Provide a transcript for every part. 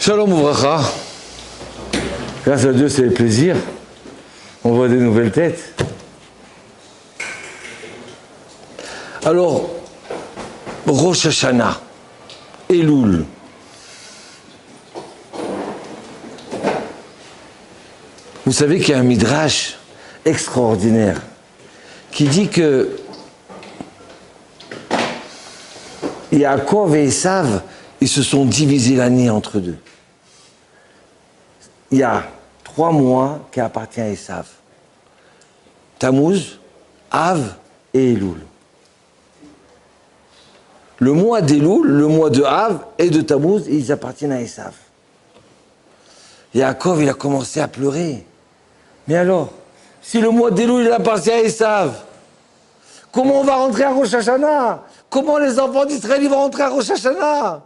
Shalom Ouvracha. Grâce à Dieu, c'est le plaisir. On voit des nouvelles têtes. Alors, Rosh Hashanah, Elul. Vous savez qu'il y a un midrash extraordinaire qui dit que Yaakov et Esav, ils se sont divisés l'année entre deux. Il y a 3 mois qui appartiennent à Esav. Tammuz, Av et Elul. Le mois d'Elul, le mois de Av et de Tammuz, ils appartiennent à Esav. Yaakov, il a commencé à pleurer. Mais alors, si le mois d'Elul, il appartient à Esav, comment on va rentrer à Rosh Hashanah? Comment les enfants d'Israël ils vont rentrer à Rosh Hashanah?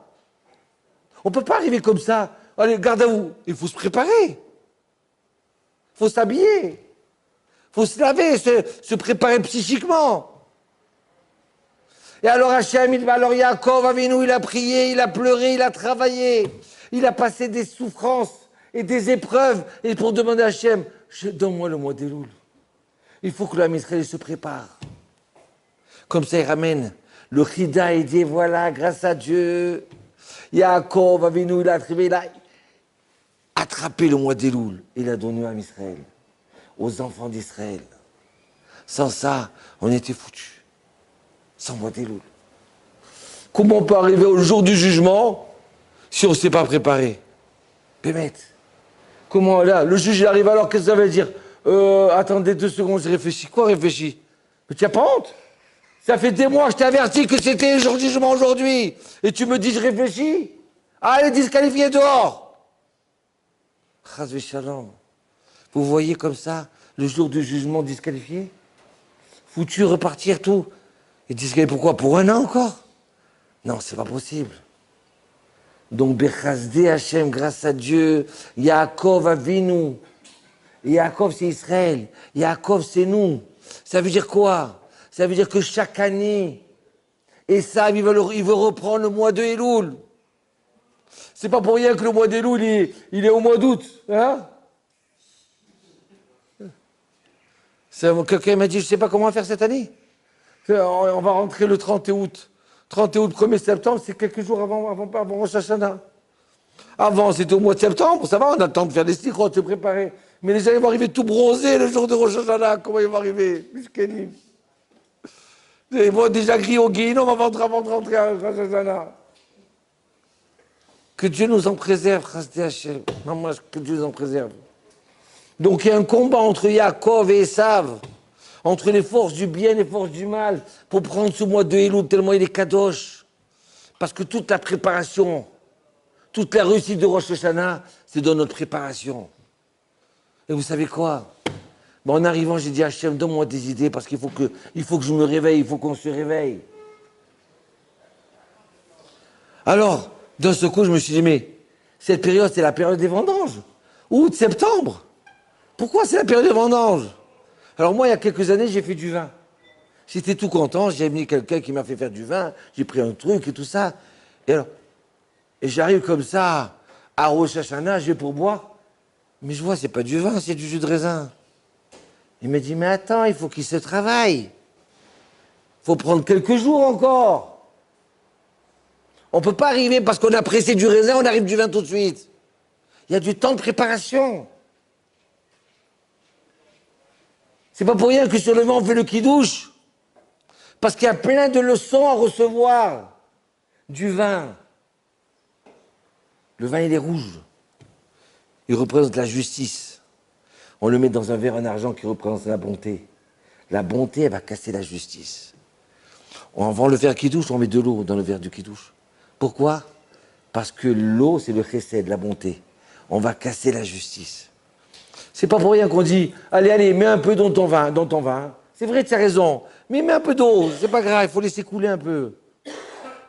On ne peut pas arriver comme ça. Allez, garde à vous. Il faut se préparer. Il faut s'habiller. Il faut se laver, se préparer psychiquement. Et alors Hachem, alors Yaakov Avinu, il a prié, il a pleuré, il a travaillé. Il a passé des souffrances et des épreuves. Et pour demander à Hachem, donne-moi le mois d'Elul. Il faut que l'homme Israël se prépare. Comme ça, il ramène le Chida et dit, voilà, grâce à Dieu, Yaakov Avinu, il a attrapé le mois d'Elul. Il a donné à Israël, aux enfants d'Israël. Sans ça, on était foutus. Sans mois d'Elul. Comment on peut arriver au jour du jugement si on ne s'est pas préparé? Bémet. Comment là, le juge il arrive alors, qu'est-ce que ça veut dire? Attendez 2 secondes, j'ai réfléchi. Quoi réfléchi? Mais tu n'as pas honte? Ça fait des mois, je t'ai averti que c'était le jour du jugement aujourd'hui. Et tu me dis, je réfléchis? Allez, disqualifié dehors. Chas v'shalom. Vous voyez comme ça, le jour du jugement disqualifié? Foutu, repartir tout. Et disqualifié pourquoi? Pour 1 an encore? Non, c'est pas possible. Donc, Bechasdé Hachem, grâce à Dieu, Yaakov Avinu. Yaakov, c'est Israël. Yaakov, c'est nous. Ça veut dire quoi? Ça veut dire que chaque année, Esav, il veut reprendre le mois de Elul. C'est pas pour rien que le mois d'Elul, il est au mois d'août. Hein? Quelqu'un m'a dit, je sais pas comment faire cette année. On va rentrer le 30 août. 30 août, 1er septembre, c'est quelques jours avant Rosh Hashanah. Avant, c'était au mois de septembre, ça va, on a le temps de faire des slichot, de se préparer. Mais les gens, ils vont arriver tout bronzés le jour de Rosh Hashanah. Comment ils vont arriver? Mishkenim. Ils vont déjà griller au guéhinom avant de rentrer à Rosh Hashanah. Que Dieu nous en préserve, Chasdé Hachem. Maman, que Dieu nous en préserve. Donc il y a un combat entre Yaakov et Esav, entre les forces du bien et les forces du mal, pour prendre ce mois de Elul, tellement il est kadosh. Parce que toute la préparation, toute la réussite de Rosh Hashanah, c'est dans notre préparation. Et vous savez quoi? En arrivant, j'ai dit à Hachem, donne-moi des idées, parce qu'il faut que je me réveille, il faut qu'on se réveille. Alors, d'un seul coup, je me suis dit, mais cette période, c'est la période des vendanges. Août, septembre. Pourquoi c'est la période des vendanges? Alors moi, il y a quelques années, j'ai fait du vin. J'étais tout content, j'ai amené quelqu'un qui m'a fait faire du vin, j'ai pris un truc et tout ça. Et j'arrive comme ça à Rosh Hashanah, j'ai pour boire. Mais je vois, c'est pas du vin, c'est du jus de raisin. Il me dit, mais attends, il faut qu'il se travaille. Il faut prendre quelques jours encore. On ne peut pas arriver parce qu'on a pressé du raisin, on arrive du vin tout de suite. Il y a du temps de préparation. C'est pas pour rien que sur le vent, on fait le kidouche. Parce qu'il y a plein de leçons à recevoir du vin. Le vin, il est rouge. Il représente la justice. On le met dans un verre en argent qui représente la bonté. La bonté, elle va casser la justice. Avant le verre kidouche, on met de l'eau dans le verre du kidouche. Pourquoi? Parce que l'eau, c'est le chesed, la bonté. On va casser la justice. C'est pas pour rien qu'on dit, allez, mets un peu dans ton vin. C'est vrai, tu as raison, mais mets un peu d'eau, c'est pas grave, il faut laisser couler un peu.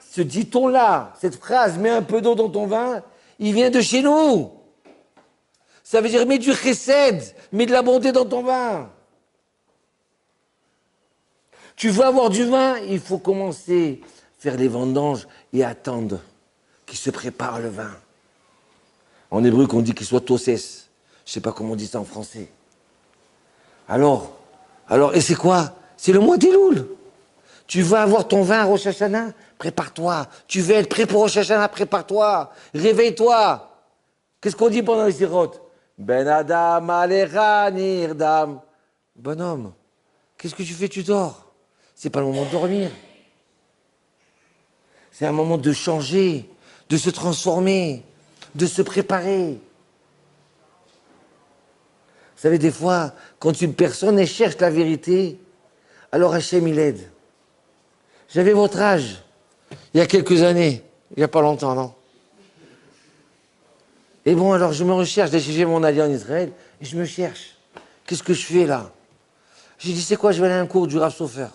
Ce dit-on-là, cette phrase, mets un peu d'eau dans ton vin, il vient de chez nous. Ça veut dire, mets du chesed, mets de la bonté dans ton vin. Tu veux avoir du vin, il faut commencer à faire les vendanges et attendre qu'il se prépare le vin. En hébreu, qu'on dit qu'il soit tossès. Je ne sais pas comment on dit ça en français. Alors, et c'est quoi? C'est le mois d'Elul. Tu veux avoir ton vin à Rosh Hashanah? Prépare-toi. Tu veux être prêt pour Rosh Hashanah? Prépare-toi. Réveille-toi. Qu'est-ce qu'on dit pendant les sirotes? Ben Adam alecha nirdam. Bonhomme, qu'est-ce que tu fais? Tu dors. C'est pas le moment de dormir. C'est un moment de changer, de se transformer, de se préparer. Vous savez, des fois, quand une personne elle cherche la vérité, alors Hachem il aide. J'avais votre âge, il y a quelques années, il n'y a pas longtemps, non? Et bon, alors je me recherche, j'ai fait mon allié en Israël, et je me cherche. Qu'est-ce que je fais là? J'ai dit, c'est quoi, je vais aller à un cours du Rav Sofer.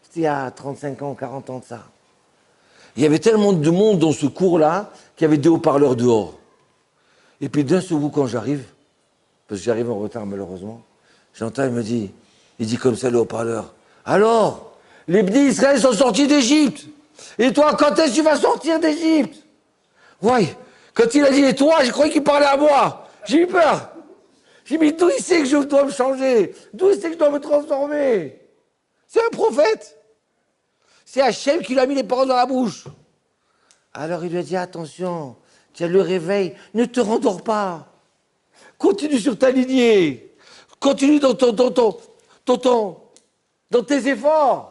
C'était il y a 35 ans, 40 ans de ça. Il y avait tellement de monde dans ce cours-là qu'il y avait des haut-parleurs dehors. Et puis d'un seul coup, quand j'arrive, parce que j'arrive en retard malheureusement, j'entends, il dit comme ça le haut-parleur, alors, les Bnei Israël sont sortis d'Égypte. Et toi, quand est-ce que tu vas sortir d'Égypte? Ouais, quand il a dit et toi, j'ai cru qu'il parlait à moi. J'ai eu peur. J'ai dit, mais d'où il sait que je dois me changer? D'où il sait que je dois me transformer? C'est un prophète. C'est Hachem qui lui a mis les paroles dans la bouche. Alors il lui a dit, attention, tu as le réveil, ne te rendors pas. Continue sur ta lignée. Continue dans tes efforts.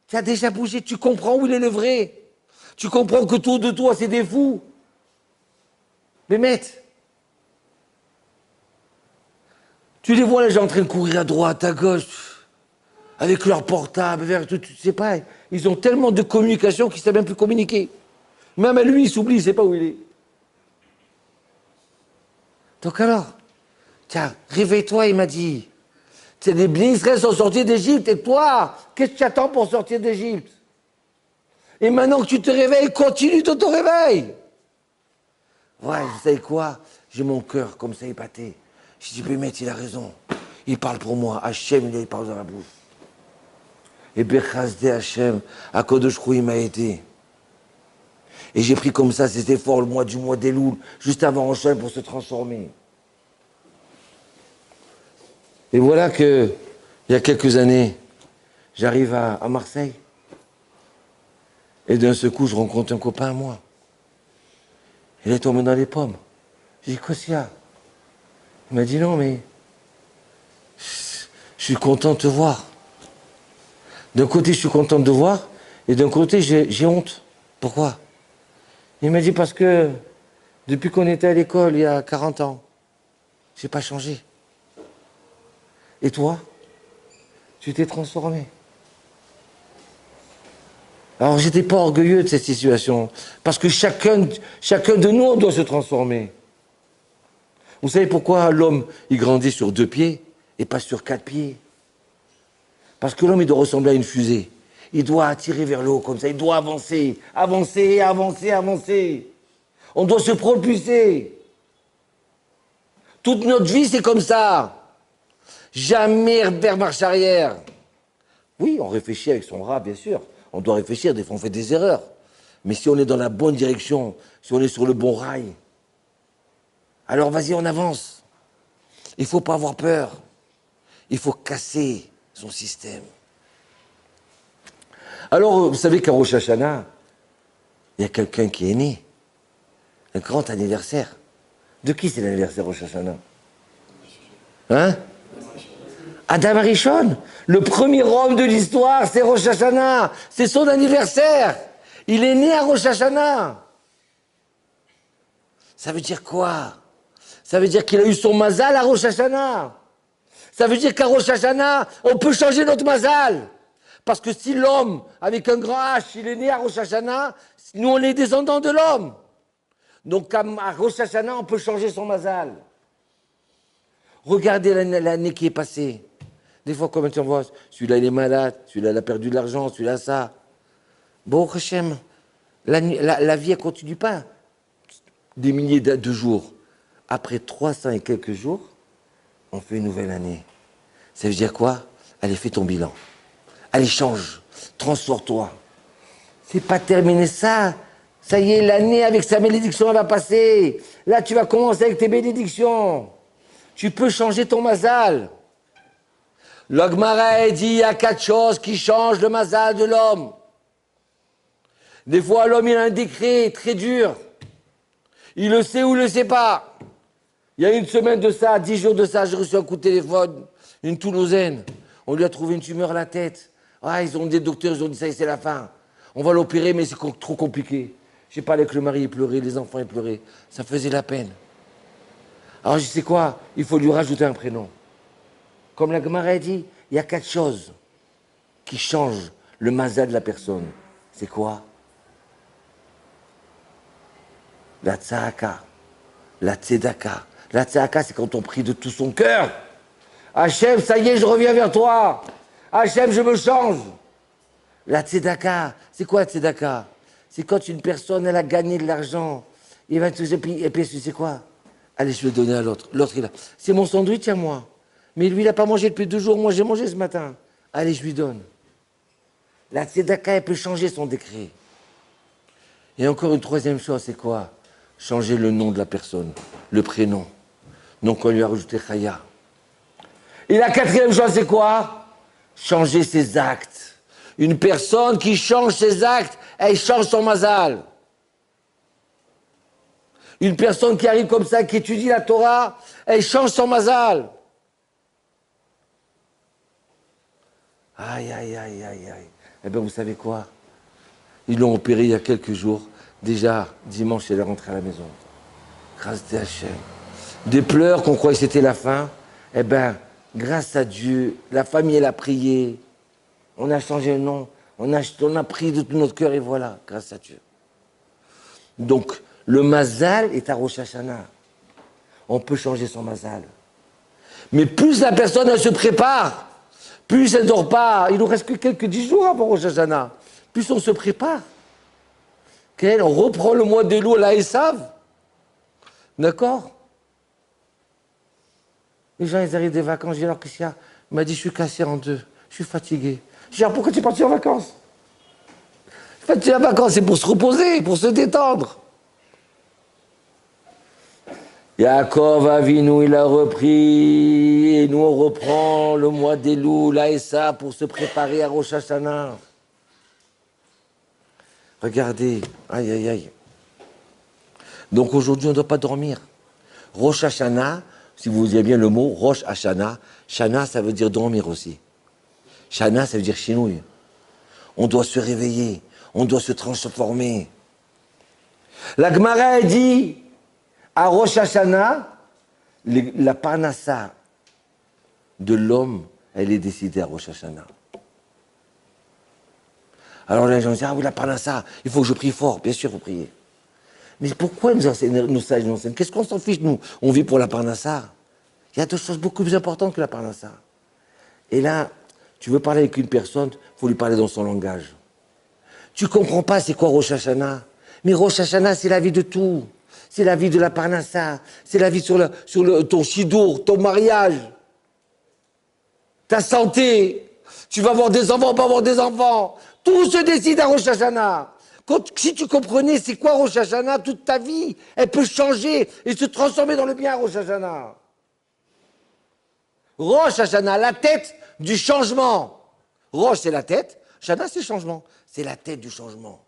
Tu as déjà bougé, tu comprends où il est le vrai. Tu comprends que tout de toi, c'est des fous. Mais mec, tu les vois les gens en train de courir à droite, à gauche, avec leur portable, vers tout, tu sais pas. Ils ont tellement de communication qu'ils ne savent même plus communiquer. Même à lui, il s'oublie, il ne sait pas où il est. Donc alors, tiens, réveille-toi, il m'a dit. Les Bnei Israël sont sortis d'Égypte, et toi, qu'est-ce que tu attends pour sortir d'Égypte? Et maintenant que tu te réveilles, continue dans ton réveil. Ouais, vous savez quoi? J'ai mon cœur comme ça épaté. Je dis, mais il a raison. Il parle pour moi. Hachem, il parle dans la bouche. Et Bechazde Hachem, à Kodesh Hu, il m'a aidé. Et j'ai pris comme ça ces efforts le mois d'Elul, juste avant Rosh pour se transformer. Et voilà que, il y a quelques années, j'arrive à Marseille. Et d'un seul coup, je rencontre un copain à moi. Il est tombé dans les pommes. J'ai dit, qu'est-ce qu'il y a? Il m'a dit, non, mais je suis content de te voir. D'un côté, je suis content de te voir, et d'un côté, j'ai honte. Pourquoi? Il m'a dit, parce que depuis qu'on était à l'école, il y a 40 ans, j'ai pas changé. Et toi, tu t'es transformé. Alors, j'étais pas orgueilleux de cette situation, parce que chacun de nous, on doit se transformer. Vous savez pourquoi l'homme, il grandit sur 2 pieds et pas sur 4 pieds? Parce que l'homme, il doit ressembler à une fusée. Il doit attirer vers le haut comme ça, il doit avancer, avancer, avancer, avancer. On doit se propulser. Toute notre vie, c'est comme ça. Jamais vers marche arrière. Oui, on réfléchit avec son rat, bien sûr. On doit réfléchir, des fois on fait des erreurs. Mais si on est dans la bonne direction, si on est sur le bon rail, alors vas-y, on avance. Il ne faut pas avoir peur. Il faut casser son système. Alors, vous savez qu'à Rosh Hashanah, il y a quelqu'un qui est né. Un grand anniversaire. De qui c'est l'anniversaire Rosh Hashanah? Hein? Adam Arishon. Le premier homme de l'histoire, c'est Rosh Hashanah. C'est son anniversaire. Il est né à Rosh Hashanah. Ça veut dire quoi? Ça veut dire qu'il a eu son mazal à Rosh Hashanah. Ça veut dire qu'à Rosh Hashanah, on peut changer notre mazal. Parce que si l'homme, avec un grand H, il est né à Rosh Hashanah, nous on est descendants de l'homme. Donc à Rosh Hashanah, on peut changer son mazal. Regardez l'année qui est passée. Des fois, comme on voit, celui-là il est malade, celui-là il a perdu de l'argent, celui-là ça. Bon, Hachem, la vie elle continue pas. Des milliers de jours. Après 300 et quelques jours, on fait une nouvelle année. Ça veut dire quoi? Allez, fais ton bilan. Allez, change. Transforme-toi. C'est pas terminé ça. Ça y est, l'année avec sa bénédiction, elle va passer. Là, tu vas commencer avec tes bénédictions. Tu peux changer ton mazal. Le Gemara dit, il y a 4 choses qui changent le mazal de l'homme. Des fois, l'homme, il a un décret très dur. Il le sait ou il ne le sait pas. Il y a une semaine de ça, 10 jours de ça, j'ai reçu un coup de téléphone, une Toulousaine. On lui a trouvé une tumeur à la tête. Ah, ils ont des docteurs, ils ont dit ça y est, c'est la fin. On va l'opérer, mais c'est trop compliqué. J'ai parlé avec le mari, il pleurait, les enfants, ils pleuraient. Ça faisait la peine. Alors, je sais quoi, il faut lui rajouter un prénom. Comme la Gemara dit, il y a 4 choses qui changent le mazal de la personne. C'est quoi? La tzahaka, la tzedaka. La tzedaka, c'est quand on prie de tout son cœur. Hachem, ça y est, je reviens vers toi. Hachem, je me change. La tzedaka, c'est quoi la tzedaka? C'est quand une personne, elle a gagné de l'argent. Et puis, tu sais quoi? Allez, je vais le donner à l'autre. L'autre, il a. C'est mon sandwich à moi. Mais lui, il n'a pas mangé depuis 2 jours. Moi, j'ai mangé ce matin. Allez, je lui donne. La tzedaka, elle peut changer son décret. Et encore une troisième chose, c'est quoi? Changer le nom de la personne, le prénom. Donc on lui a rajouté Chaya. Et la 4e chose, c'est quoi? Changer ses actes. Une personne qui change ses actes, elle change son mazal. Une personne qui arrive comme ça, qui étudie la Torah, elle change son mazal. Aïe, aïe, aïe, aïe, aïe. Eh bien, vous savez quoi? Ils l'ont opéré il y a quelques jours. Déjà, dimanche, elle est rentrée à la maison. Grâce à Hachem. Des pleurs qu'on croyait que c'était la fin. Eh bien, grâce à Dieu, la famille, elle a prié. On a changé le nom. On a prié de tout notre cœur et voilà, grâce à Dieu. Donc, le mazal est à Rosh Hashanah. On peut changer son mazal. Mais plus la personne, elle se prépare, plus elle ne dort pas. Il nous reste que quelques 10 jours avant Rosh Hashanah. Plus on se prépare. On reprend le mois d'Elul à Esav. D'accord? Les gens, ils arrivent des vacances. J'ai dit, alors qu'est-ce qu'il y a? Il m'a dit, je suis cassé en 2. Je suis fatigué. J'ai dit, alors pourquoi tu es parti en vacances? Parti en vacances, c'est pour se reposer, pour se détendre. Yaakov Avinu, il a repris. Et nous, on reprend le mois d'Elul à Esav pour se préparer à Rosh Hashanah. Regardez, aïe, aïe, aïe. Donc aujourd'hui, on ne doit pas dormir. Rosh Hashanah, si vous avez bien le mot, Rosh Hashanah, Shana, ça veut dire dormir aussi. Shana, ça veut dire chinouille. On doit se réveiller, on doit se transformer. La Gemara dit, à Rosh Hashanah, la parnassa de l'homme, elle est décidée à Rosh Hashanah. Alors les gens disent, ah oui, la parnassa, il faut que je prie fort. Bien sûr, il faut prier. Mais pourquoi nos sages nous enseignent? Qu'est-ce qu'on s'en fiche, nous? On vit pour la parnassa. Il y a 2 choses beaucoup plus importantes que la parnassa. Et là, tu veux parler avec une personne, il faut lui parler dans son langage. Tu ne comprends pas c'est quoi Rosh Hashanah. Mais Rosh Hashanah, c'est la vie de tout. C'est la vie de la parnassa. C'est la vie sur ton shidour, ton mariage, ta santé. Tu vas avoir des enfants, pas avoir des enfants. Tout se décide à Rosh Hashanah. Si tu comprenais c'est quoi Rosh Hashanah, toute ta vie, elle peut changer et se transformer dans le bien à Rosh Hashanah. Rosh Hashanah, la tête du changement. Rosh, c'est la tête. Hashanah, c'est le changement. C'est la tête du changement.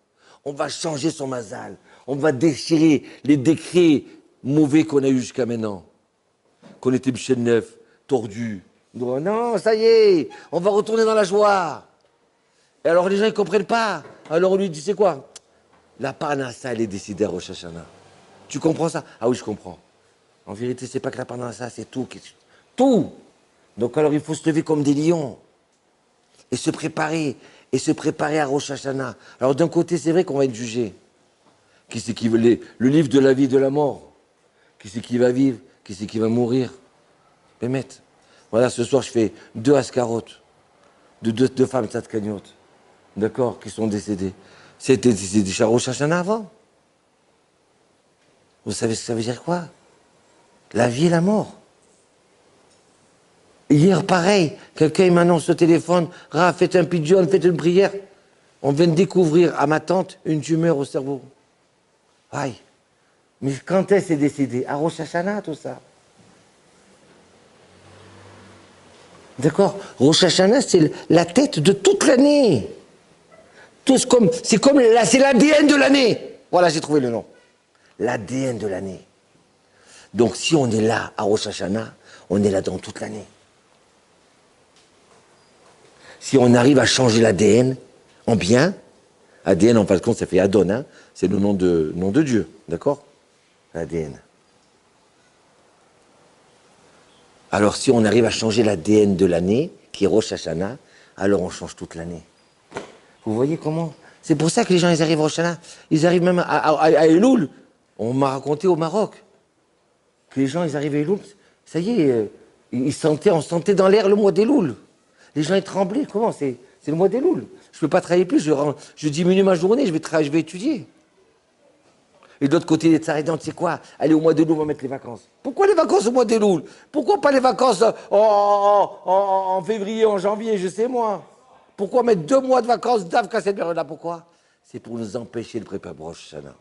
On va changer son mazal. On va déchirer les décrets mauvais qu'on a eus jusqu'à maintenant. Qu'on était bichet neuf, tordu. Non, ça y est, on va retourner dans la joie. Et alors les gens, ils ne comprennent pas. Alors on lui dit, c'est quoi? La parnassa, elle est décidée à Rosh Hashanah. Tu comprends ça? Ah oui, je comprends. En vérité, c'est pas que la parnassa, c'est tout. Tout. Donc alors, il faut se lever comme des lions. Et se préparer. Et se préparer à Rosh Hashanah. Alors d'un côté, c'est vrai qu'on va être jugé. Qui c'est qui veut le livre de la vie et de la mort? Qui c'est qui va vivre? Qui c'est qui va mourir? Bémet. Voilà, ce soir, je fais 2 ascarotes. De 2 femmes tzadkaniotes. D'accord? Qui sont décédées. C'était des Rosh Hashanah avant. Vous savez ce que ça veut dire quoi? La vie et la mort. Hier, pareil, quelqu'un m'annonce au téléphone, faites un pidjon, faites une prière. On vient de découvrir à ma tante une tumeur au cerveau. Aïe. Mais quand est-ce est décédé? À Rosh Hashanah, tout ça. D'accord? Rosh Hashanah, c'est la tête de toute l'année. C'est l'ADN de l'année. Voilà, j'ai trouvé le nom. L'ADN de l'année. Donc, si on est là à Rosh Hashanah, on est là dans toute l'année. Si on arrive à changer l'ADN en bien, ADN, en fin de compte, ça fait Adon, hein, c'est le nom de Dieu, d'accord? L'ADN. Alors, si on arrive à changer l'ADN de l'année, qui est Rosh Hashanah, alors on change toute l'année. Vous voyez comment? C'est pour ça que les gens, ils arrivent à Rosh Hashanah. Ils arrivent même à Elul. On m'a raconté au Maroc que les gens, ils arrivent à Elul. Ça y est, on sentait dans l'air le mois d'Elul. Les gens, ils tremblaient. Comment? C'est le mois d'Elul. Je ne peux pas travailler plus. Je diminue ma journée. Je vais étudier. Et de l'autre côté, les Tsarédans, tu sais quoi? Allez, au mois d'Elul, on va mettre les vacances. Pourquoi les vacances au mois d'Elul? Pourquoi pas les vacances en février, en janvier, je sais moi? Pourquoi mettre 2 mois de vacances d'Avka cette période-là? Pourquoi? C'est pour nous empêcher de préparer Rosh Hashanah.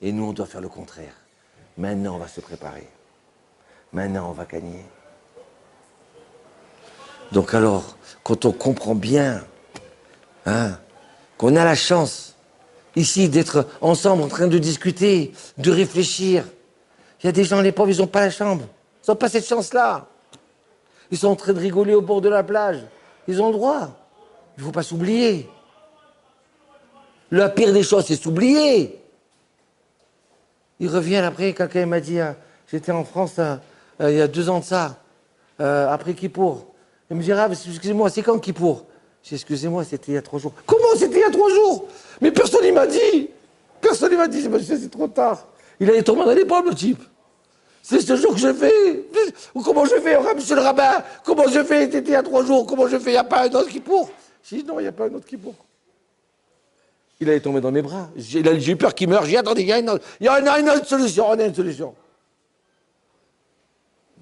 Et nous, on doit faire le contraire. Maintenant, on va se préparer. Maintenant, on va gagner. Donc alors, quand on comprend bien qu'on a la chance, ici, d'être ensemble en train de discuter, de réfléchir, il y a des gens, les pauvres, ils n'ont pas la chambre. Ils n'ont pas cette chance-là. Ils sont en train de rigoler au bord de la plage. Ils ont le droit. Il ne faut pas s'oublier. La pire des choses, c'est s'oublier. Ils reviennent après, quelqu'un m'a dit, j'étais en France il y a 2 ans de ça, après Kippour. Il me dit, excusez-moi, c'est quand Kippour? J'ai dit, excusez-moi, c'était il y a 3 jours. Comment c'était il y a 3 jours? Mais personne ne m'a dit. Personne ne m'a dit, c'est trop tard. Il allait tomber dans les pommes, le type. C'est ce jour que je fais. Comment je fais, monsieur le rabbin? Comment je fais? C'était il y a 3 jours. Comment je fais? Il n'y a pas un autre Kippour? J'ai dit, non, il n'y a pas un autre Kippour. Il allait tomber dans mes bras. J'ai eu peur qu'il meure. J'ai dit, attendez, il y a une autre solution. On a une solution.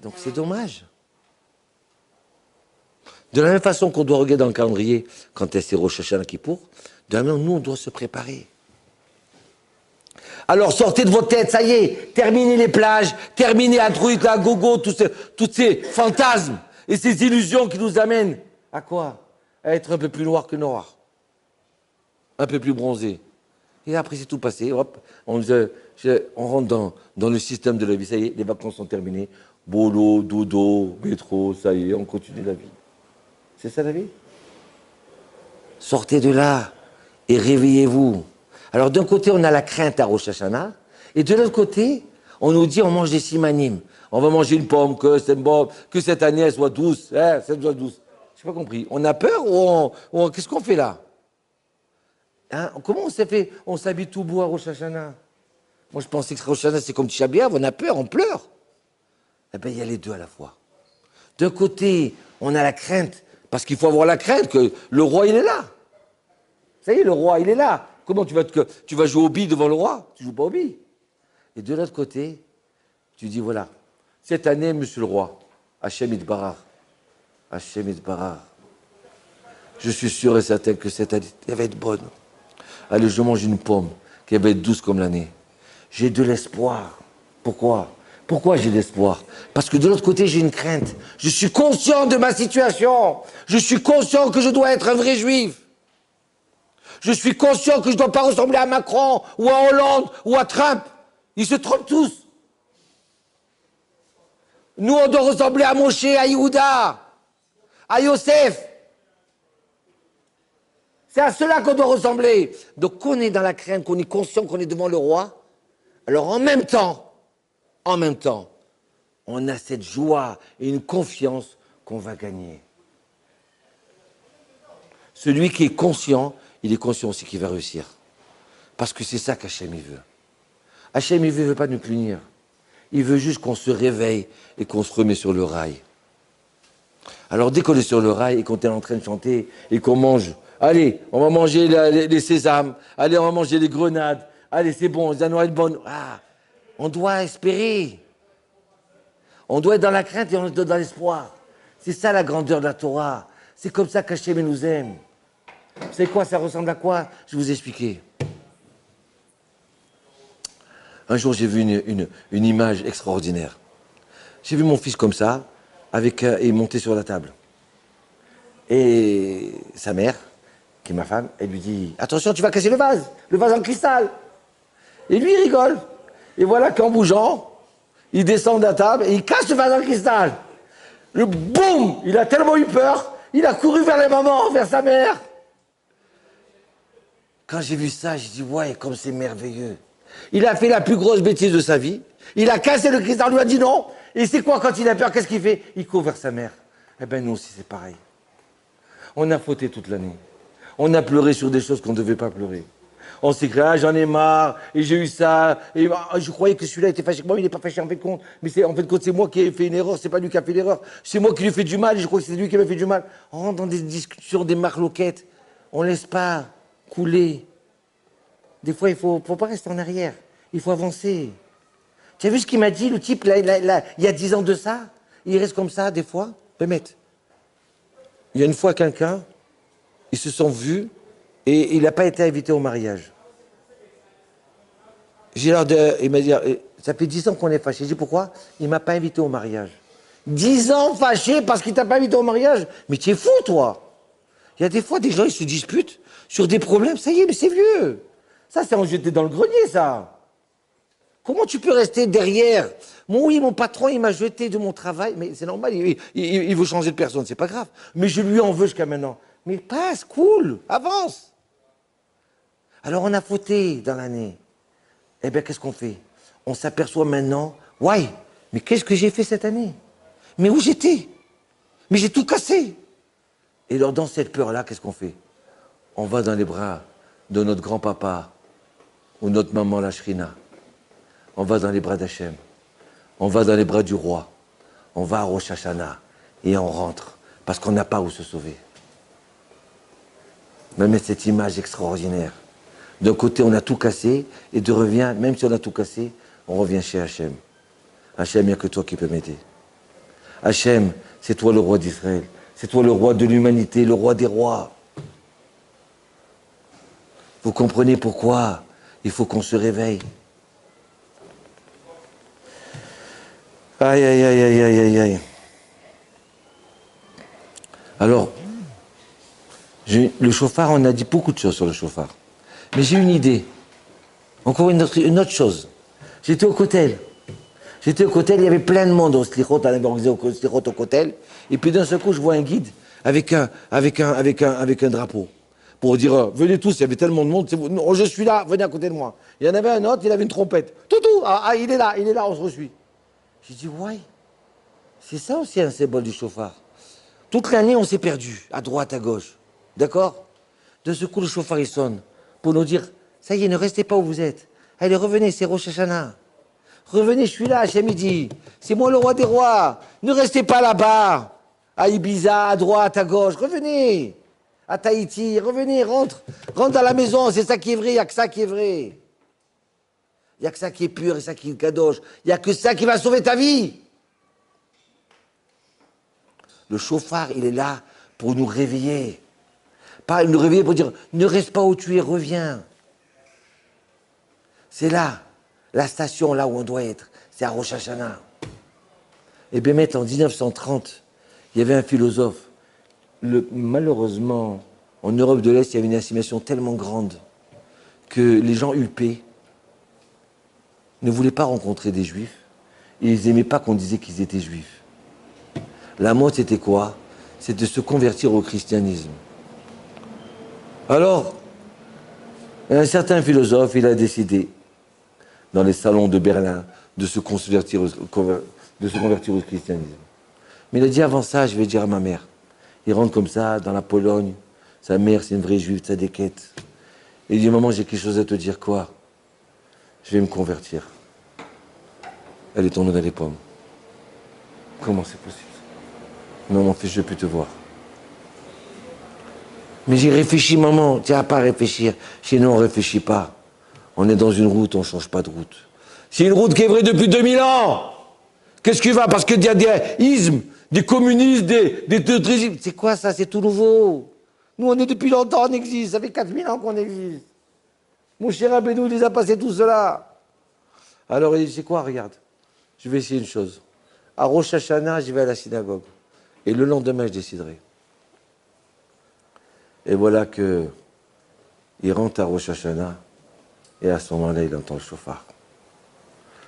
Donc c'est dommage. De la même façon qu'on doit regarder dans le calendrier quand est-ce Rosh Hashanah Kippour, de la même façon, nous, on doit se préparer. Alors sortez de votre tête, ça y est, terminez les plages, terminez un truc, à gogo, tous ces fantasmes et ces illusions qui nous amènent à quoi? À être un peu plus noir que noir, un peu plus bronzé. Et après c'est tout passé, hop, on rentre dans le système de la vie, ça y est, les vacances sont terminées, boulot, dodo, métro, ça y est, on continue la vie. C'est ça la vie? Sortez de là et réveillez-vous. Alors d'un côté, on a la crainte à Rosh Hashanah, et de l'autre côté, on nous dit on mange des simanim. On va manger une pomme, que cette année elle soit douce, elle soit douce. Je n'ai pas compris. On a peur ou qu'est-ce qu'on fait là? Comment on s'est fait? On s'habille tout beau à Rosh Hashanah. Moi je pensais que Rosh Hashanah c'est comme Tisha B'Av, on a peur, on pleure. Eh bien il y a les deux à la fois. D'un côté, on a la crainte, parce qu'il faut avoir la crainte que le roi il est là. Ça y est, le roi il est là. Comment tu vas jouer au billes devant le roi? Tu ne joues pas au billes. Et de l'autre côté, tu dis voilà, cette année, monsieur le roi, Hachem Itbarach, je suis sûr et certain que cette année, elle va être bonne. Allez, je mange une pomme qui va être douce comme l'année. J'ai de l'espoir. Pourquoi? Pourquoi j'ai de l'espoir? Parce que de l'autre côté, j'ai une crainte. Je suis conscient de ma situation. Je suis conscient que je dois être un vrai juif. Je suis conscient que je ne dois pas ressembler à Macron, ou à Hollande, ou à Trump. Ils se trompent tous. Nous, on doit ressembler à Moshe, à Yehuda, à Yosef. C'est à cela qu'on doit ressembler. Donc, qu'on est dans la crainte, qu'on est conscient qu'on est devant le roi, alors en même temps, on a cette joie et une confiance qu'on va gagner. Celui qui est conscient, il est conscient aussi qu'il va réussir. Parce que c'est ça qu'Hachem il veut. Hachem il veut pas nous punir. Il veut juste qu'on se réveille et qu'on se remet sur le rail. Alors dès qu'on est sur le rail et qu'on est en train de chanter et qu'on mange, allez, on va manger les sésames, allez, on va manger les grenades, allez, c'est bon, ça doit être bon. On doit espérer. On doit être dans la crainte et on doit être dans l'espoir. C'est ça la grandeur de la Torah. C'est comme ça qu'Hachem nous aime. Vous savez quoi, ça ressemble à quoi? Je vais vous expliquer. Un jour, j'ai vu une image extraordinaire. J'ai vu mon fils comme ça, et monter sur la table. Et sa mère, qui est ma femme, elle lui dit « Attention, tu vas casser le vase en cristal !» Et lui, il rigole. Et voilà qu'en bougeant, il descend de la table et il casse le vase en cristal. Le boum, il a tellement eu peur, il a couru vers les mamans, vers sa mère. Quand j'ai vu ça, j'ai dit, ouais, comme c'est merveilleux. Il a fait la plus grosse bêtise de sa vie. Il a cassé le cristal, on lui a dit non. Et c'est quoi quand il a peur, qu'est-ce qu'il fait? Il court vers sa mère. Eh bien, nous aussi, c'est pareil. On a fauté toute l'année. On a pleuré sur des choses qu'on ne devait pas pleurer. On s'est créé, ah, j'en ai marre, et j'ai eu ça, et je croyais que celui-là était fâché avec moi, il n'est pas fâché en fait de compte. Mais en fait de compte, c'est moi qui ai fait une erreur, c'est pas lui qui a fait l'erreur. C'est moi qui lui ai fait du mal, et je crois que c'est lui qui m'a fait du mal. On rentre dans des discussions, des marloquettes. On laisse pas couler. Des fois, il faut pas rester en arrière. Il faut avancer. Tu as vu ce qu'il m'a dit, le type, là, il y a 10 ans de ça? Il reste comme ça, des fois. Mehmet, il y a une fois quelqu'un, ils se sont vus, et il n'a pas été invité au mariage. Il m'a dit, ça fait 10 ans qu'on est fâché. J'ai dit, pourquoi? Il ne m'a pas invité au mariage. 10 ans fâché parce qu'il ne t'a pas invité au mariage? Mais tu es fou, toi. Il y a des fois, des gens, ils se disputent sur des problèmes. Ça y est, mais c'est vieux. Ça, c'est en jeté dans le grenier, ça. Comment tu peux rester derrière? Oui, mon patron, il m'a jeté de mon travail. Mais c'est normal, il veut changer de personne, c'est pas grave. Mais je lui en veux jusqu'à maintenant. Mais passe, cool, avance. Alors, on a fauté dans l'année. Eh bien, qu'est-ce qu'on fait? On s'aperçoit maintenant, ouais, mais qu'est-ce que j'ai fait cette année? Mais où j'étais? Mais j'ai tout cassé. Et alors, dans cette peur-là, qu'est-ce qu'on fait? On va dans les bras de notre grand-papa ou notre maman, la Shrina. On va dans les bras d'Hachem. On va dans les bras du roi. On va à Rosh Hashanah et on rentre parce qu'on n'a pas où se sauver. Même cette image extraordinaire. D'un côté, on a tout cassé, et de revient, même si on a tout cassé, on revient chez Hachem. Hachem, il n'y a que toi qui peux m'aider. Hachem, c'est toi le roi d'Israël. C'est toi le roi de l'humanité, le roi des rois. Vous comprenez pourquoi il faut qu'on se réveille. Aïe, aïe, aïe, aïe, aïe, aïe, aïe. Alors, le chauffard, on a dit beaucoup de choses sur le chauffard. Mais j'ai une idée. Encore une autre chose. J'étais au Kotel. Il y avait plein de monde au Slichot, on avait organisé au Slichot au Kotel. Et puis d'un seul coup, je vois un guide avec un drapeau. Pour dire, venez tous, il y avait tellement de monde, oh, je suis là, venez à côté de moi. Il y en avait un autre, il avait une trompette. Toutou, il est là, on se reçoit. J'ai dit, ouais, c'est ça aussi un symbole du chauffard. Toute l'année, on s'est perdu, à droite, à gauche. D'accord? De ce coup, le chauffard, il sonne pour nous dire, ça y est, ne restez pas où vous êtes. Allez, revenez, c'est Rosh Hashanah. Revenez, je suis là, Hachem, il dit. C'est moi le roi des rois. Ne restez pas là-bas, à Ibiza, à droite, à gauche. Revenez, à Tahiti, revenez, rentre dans la maison, c'est ça qui est vrai, il n'y a que ça qui est vrai. Il n'y a que ça qui est pur et ça qui est kadosh. Il n'y a que ça qui va sauver ta vie. Le chauffard, il est là pour nous réveiller. Pas nous réveiller pour dire, ne reste pas où tu es, reviens. C'est là, la station là où on doit être. C'est à Rosh Hashanah. Et bien, en 1930, il y avait un philosophe. Malheureusement, en Europe de l'Est, il y avait une assimilation tellement grande que les gens huppés ne voulaient pas rencontrer des juifs. Et ils n'aimaient pas qu'on disait qu'ils étaient juifs. La mode, c'était quoi? C'était de se convertir au christianisme. Alors, un certain philosophe, il a décidé, dans les salons de Berlin, de se convertir au christianisme. Mais il a dit, avant ça, je vais dire à ma mère. Il rentre comme ça, dans la Pologne. Sa mère, c'est une vraie juive, ça déquête. Et il dit, maman, j'ai quelque chose à te dire. Quoi? Je vais me convertir. Elle est tombée dans les pommes. Comment c'est possible? Non, mon fils, je ne peux plus te voir. Mais j'ai réfléchi, maman. Tu n'as pas à réfléchir. Chez nous, on ne réfléchit pas. On est dans une route, on ne change pas de route. C'est une route qui est vraie depuis 2000 ans. Qu'est-ce qui va? Parce qu'il y a des ismes, des communistes, des régimes. C'est quoi ça? C'est tout nouveau. Nous, on est depuis longtemps, on existe. Ça fait 4000 ans qu'on existe. Mon cher Rabbeinu, il les a passés tout cela. Alors il dit, c'est quoi, regarde, je vais essayer une chose. À Rosh Hashanah, je vais à la synagogue. Et le lendemain, je déciderai. Et voilà que il rentre à Rosh Hashanah, et à ce moment-là, il entend le chauffard.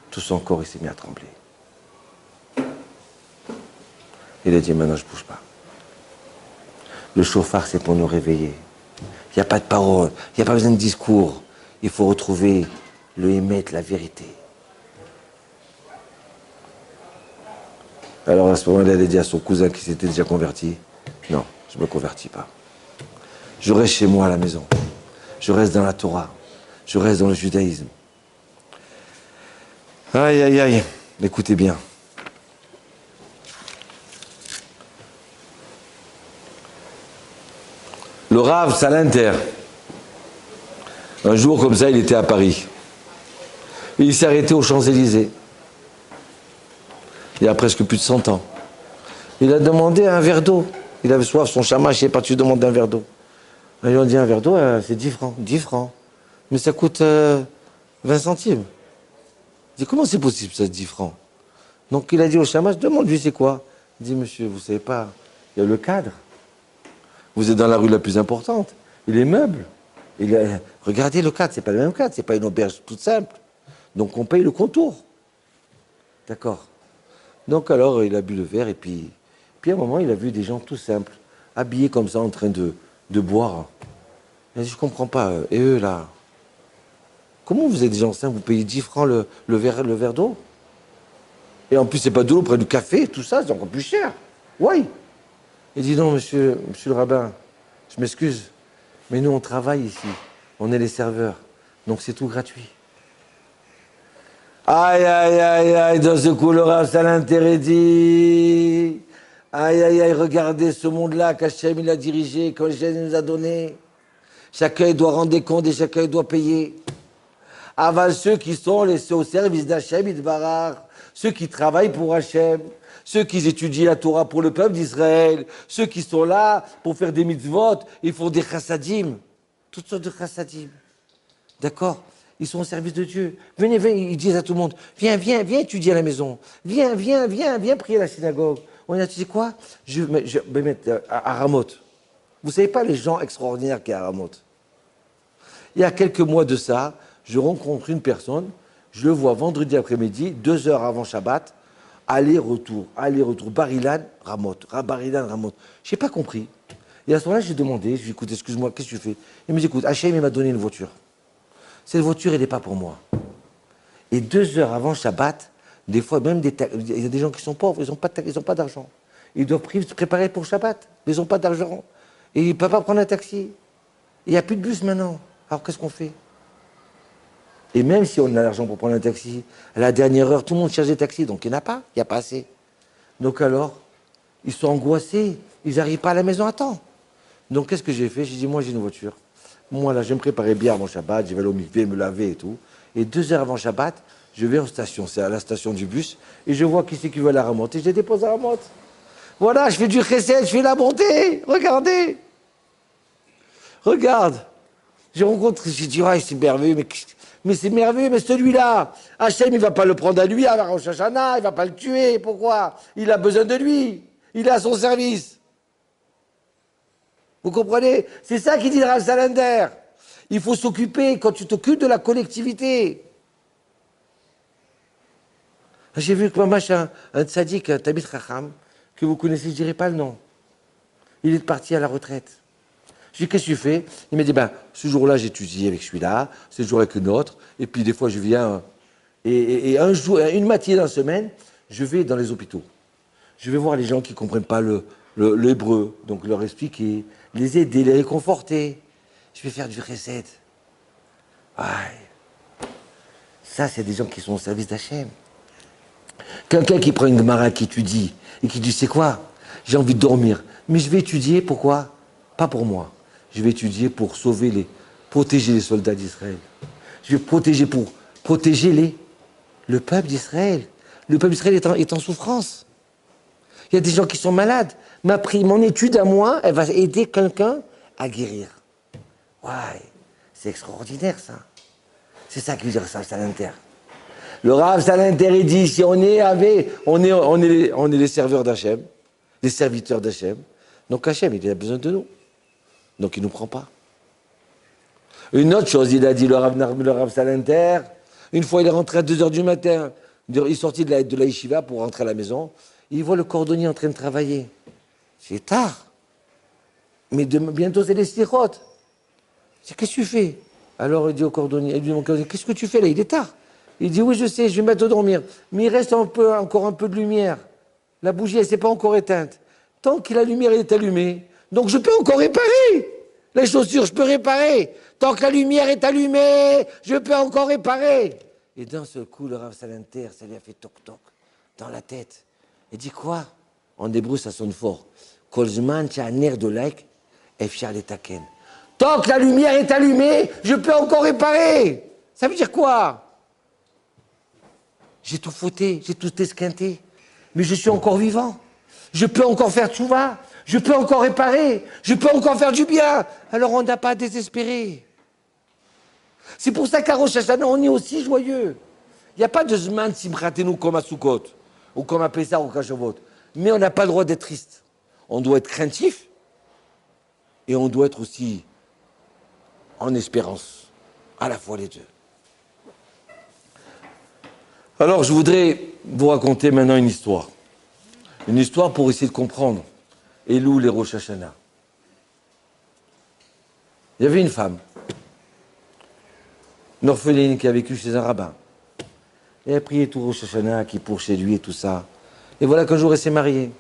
Tout son corps, il s'est mis à trembler. Il a dit, maintenant, je ne bouge pas. Le chauffard, c'est pour nous réveiller. Il n'y a pas de parole, il n'y a pas besoin de discours. Il faut retrouver le émettre, la vérité. Alors à ce moment-là, il a dit à son cousin qui s'était déjà converti, non, je ne me convertis pas. Je reste chez moi à la maison. Je reste dans la Torah. Je reste dans le judaïsme. Aïe, aïe, aïe. Écoutez bien. Le Rav Salinter, un jour comme ça, il était à Paris. Et il s'est arrêté aux Champs-Élysées. Il y a presque plus de 100 ans. Il a demandé un verre d'eau. Il avait soif, son chamache, il est parti demander un verre d'eau. Ils lui ont dit un verre d'eau, c'est 10 francs. 10 francs. Mais ça coûte 20 centimes. Il dit, comment c'est possible ça, 10 francs? Donc il a dit au chamache, demande-lui c'est quoi. Il dit, monsieur, vous savez pas, il y a le cadre. Vous êtes dans la rue la plus importante. Et les meubles. Regardez le cadre, c'est pas le même cadre, c'est pas une auberge toute simple. Donc on paye le contour. D'accord. Donc alors il a bu le verre et puis à un moment il a vu des gens tout simples, habillés comme ça en train de boire. Il a dit, je comprends pas. Et eux là, comment vous êtes des gens simples, vous payez 10 francs le verre d'eau? Et en plus c'est pas de l'eau, près du café, tout ça, c'est encore plus cher. Oui. Il dit non monsieur le rabbin, je m'excuse, mais nous on travaille ici, on est les serveurs, donc c'est tout gratuit. Aïe, aïe, aïe, aïe, dans ce coup, le Rav Salinter dit, aïe, aïe, aïe, regardez ce monde-là qu'Hachem il a dirigé, qu'Hachem nous a donné. Chacun doit rendre des comptes et chacun doit payer. Avant ceux qui sont laissés au service d'Hachem, Idbarach, ceux qui travaillent pour Hachem, ceux qui étudient la Torah pour le peuple d'Israël, ceux qui sont là pour faire des mitzvot, ils font des chassadim, toutes sortes de chassadim. D'accord? Ils sont au service de Dieu. Venez, ils disent à tout le monde, viens étudier à la maison. Viens prier à la synagogue. On a dit, tu sais quoi? Je vais mettre à Ramoth. Vous savez pas les gens extraordinaires qu'il y a à Ramoth. Il y a quelques mois de ça, je rencontre une personne, je le vois vendredi après-midi, 2 heures avant Shabbat, aller-retour, Bar-Ilan, Ramoth, Bar-Ilan, Ramoth. Je n'ai pas compris. Et à ce moment-là, j'ai demandé, je lui ai dit, écoute, excuse-moi, qu'est-ce que tu fais? Il me dit, écoute, Hachem, il m'a donné une voiture. Cette voiture, elle n'est pas pour moi. Et 2 heures avant Shabbat, des fois, même il y a des gens qui sont pauvres, ils n'ont pas d'argent. Ils doivent se préparer pour Shabbat, mais ils n'ont pas d'argent. Et ils ne peuvent pas prendre un taxi. Il n'y a plus de bus maintenant. Alors qu'est-ce qu'on fait? Et même si on a l'argent pour prendre un taxi, à la dernière heure, tout le monde cherche des taxis, donc il n'y en a pas, il n'y a pas assez. Donc alors, ils sont angoissés, ils n'arrivent pas à la maison à temps. Donc qu'est-ce que j'ai fait? J'ai dit, moi j'ai une voiture. Moi, là, je vais me préparer bien avant Shabbat, je vais aller au mikvé, me laver et tout. Et 2 heures avant Shabbat, je vais en station, c'est à la station du bus, et je vois qui c'est qui veut la remonter, je les dépose à Ramoth. Voilà, je fais du chesed, je fais la bonté, regardez. Regarde. J'ai rencontré, j'ai dit, c'est merveilleux, mais c'est merveilleux, mais celui-là, Hachem, il ne va pas le prendre à lui, à Rosh Hashanah, il ne va pas le tuer, pourquoi? Il a besoin de lui, il est à son service. Vous comprenez? C'est ça qu'il dit le Rav Salinter. Il faut s'occuper, quand tu t'occupes de la collectivité. J'ai vu que un tzaddik, un Tamid Chacham, que vous connaissez, je ne dirai pas le nom. Il est parti à la retraite. Je lui ai dit, qu'est-ce que tu fais? Il m'a dit, ce jour-là, j'étudie avec celui-là, ce jour avec une autre, et puis des fois, je viens, et un jour, une matinée dans la semaine, je vais dans les hôpitaux. Je vais voir les gens qui ne comprennent pas l'hébreu, donc leur expliquer, les aider, les réconforter. Je vais faire du chesed. Ça, c'est des gens qui sont au service d'Hachem. Quelqu'un qui prend une Gemara, qui étudie, et qui dit, c'est quoi? J'ai envie de dormir. Mais je vais étudier, pourquoi? Pas pour moi. Je vais étudier pour protéger les soldats d'Israël. Je vais protéger le peuple d'Israël. Le peuple d'Israël est en souffrance. Il y a des gens qui sont malades. Mon étude à moi, elle va aider quelqu'un à guérir. Ouais, c'est extraordinaire ça. C'est ça que veut dire ça, Salinter. Le Rav Salinter, il dit, si on est les serveurs d'Hachem, les serviteurs d'Hachem, donc Hachem, il a besoin de nous. Donc il ne nous prend pas. Une autre chose, il a dit, le Rav Salinter, une fois il est rentré à 2 heures du matin, il est sorti de la yeshiva pour rentrer à la maison, il voit le cordonnier en train de travailler. C'est tard. Mais bientôt c'est les slichot. C'est qu'est-ce que tu fais? Alors il dit au cordonnier, qu'est-ce que tu fais là? Il est tard. Il dit oui, je sais, je vais me mettre à dormir. Mais il reste encore un peu de lumière. La bougie, elle ne s'est pas encore éteinte. Tant que la lumière est allumée, donc je peux encore réparer. Les chaussures, je peux réparer. Tant que la lumière est allumée, je peux encore réparer. Et d'un seul coup, le Rav Salinter, ça lui a fait toc-toc dans la tête. Il dit quoi? En hébreu, ça sonne fort. Kolzman tchaner de like, efshar letaken. Tant que la lumière est allumée, je peux encore réparer. Ça veut dire quoi? J'ai tout fauté, j'ai tout esquinté, mais je suis encore vivant. Je peux encore faire tchouva, je peux encore réparer, je peux encore faire du bien. Alors on n'a pas à désespérer. C'est pour ça qu'à Rosh Hashanah, on est aussi joyeux. Il n'y a pas de Zman Simchatenu comme à Sukkot, ou comme à Pessah ou à Shavuot. Mais on n'a pas le droit d'être triste. On doit être craintif, et on doit être aussi en espérance, à la fois les deux. Alors je voudrais vous raconter maintenant une histoire. Une histoire pour essayer de comprendre Elul les Rosh Hashanah. Il y avait une femme, une orpheline qui a vécu chez un rabbin. Et elle a prié tout Rosh Hashanah, qui pour chez lui et tout ça. Et voilà qu'un jour elle s'est mariée.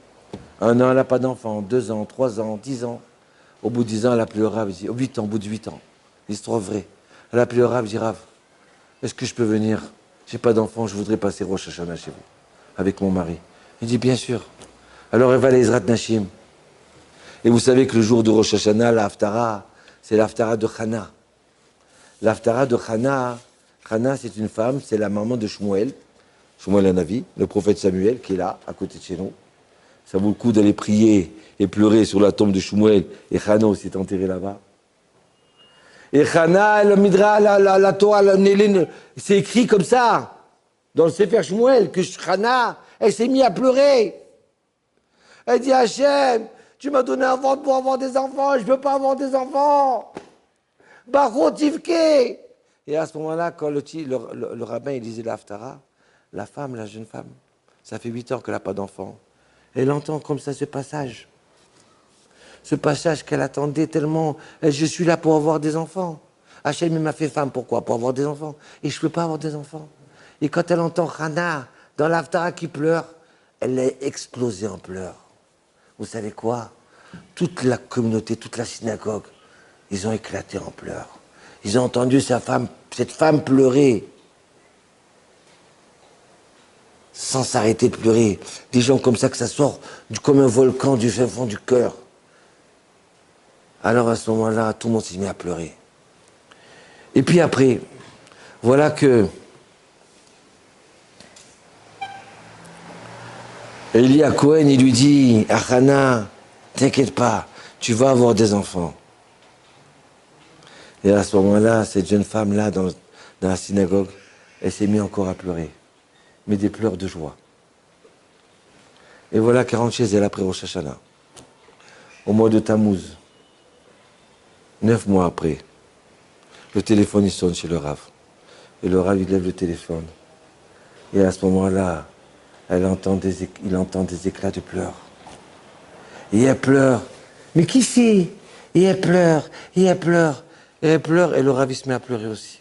1 an, elle n'a pas d'enfant, 2 ans, 3 ans, 10 ans. Au bout de 10 ans, elle a appelé le Rav, 8 ans, au bout de 8 ans. L'histoire vraie. Elle a appelé le Rav, dit Rav, est-ce que je peux venir? J'ai pas d'enfant, je voudrais passer Rosh Hashanah chez vous, avec mon mari. Il dit bien sûr. Alors elle va à l'Ezrat Nashim. Et vous savez que le jour de Rosh Hashanah, la Haftara, c'est la Haftara de Chana. La Haftara de Chana, Chana c'est une femme, c'est la maman de Shmuel, Shmuel Hanavi, le prophète Samuel, qui est là, à côté de chez nous. Ça vaut le coup d'aller prier et pleurer sur la tombe de Shmuel, et Chana aussi est enterré là-bas. Et Chana, le Midra, la Torah, c'est écrit comme ça, dans le Sefer Shmuel, que Chana, elle s'est mise à pleurer. Elle dit Hachem, tu m'as donné un ventre pour avoir des enfants, je ne peux pas avoir des enfants. Baro Tivke. Et à ce moment-là, quand le rabbin il disait l'Haftara, la femme, la jeune femme, ça fait 8 ans qu'elle n'a pas d'enfant. Elle entend comme ça ce passage. Ce passage qu'elle attendait tellement. Je suis là pour avoir des enfants. Hachem m'a fait femme, pourquoi? Pour avoir des enfants. Et je ne peux pas avoir des enfants. Et quand elle entend Hana dans l'Haftara qui pleure, elle est explosée en pleurs. Vous savez quoi? Toute la communauté, toute la synagogue, ils ont éclaté en pleurs. Ils ont entendu cette femme pleurer. Sans s'arrêter de pleurer. Des gens comme ça, que ça sort comme un volcan du fin fond du cœur. Alors à ce moment-là, tout le monde s'est mis à pleurer. Et puis après, voilà que Eli à Cohen, il lui dit, Hana, t'inquiète pas, tu vas avoir des enfants. Et à ce moment-là, cette jeune femme-là, dans la synagogue, elle s'est mise encore à pleurer. Mais des pleurs de joie. Et voilà qu'elle rentre chez elle après Rosh Hashanah. Au mois de Tammuz. 9 mois après. Le téléphone, il sonne chez le Rav. Et le Rav, il lève le téléphone. Et à ce moment-là, il entend des éclats de pleurs. Et elle pleure. Mais qui c'est? Et elle pleure, et elle pleure, et elle pleure, et le Rav, il se met à pleurer aussi.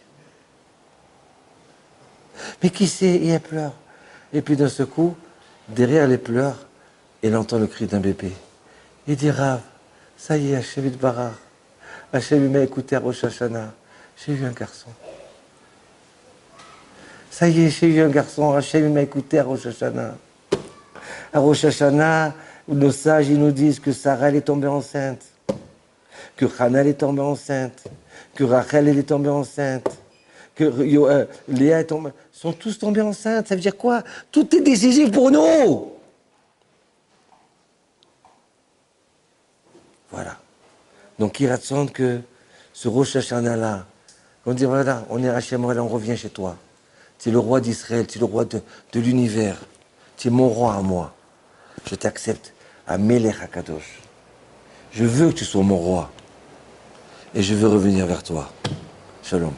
Mais qui c'est? Et elle pleure. Et puis d'un seul coup, derrière les pleurs, elle entend le cri d'un bébé. Il dit Rav, ça y est, Hachem Yitbarach. Hachem m'a écouté à Rosh Hashanah. J'ai eu un garçon. Ça y est, j'ai eu un garçon. Hachem m'a écouté à Rosh Hashanah. À Rosh Hashanah, nos sages ils nous disent que Sarah elle est tombée enceinte, que Hana elle est tombée enceinte, que Rachel elle est tombée enceinte, que Léa est tombée. Ils sont tous tombés enceintes. Ça veut dire quoi? Tout est décisif pour nous. Voilà. Donc il raconte que ce Rosh Hashanah là, on dit voilà, on est Hachem, on revient chez toi. Tu es le roi d'Israël, tu es le roi de l'univers. Tu es mon roi à moi. Je t'accepte à Melech HaKadosh. Je veux que tu sois mon roi. Et je veux revenir vers toi. Shalom.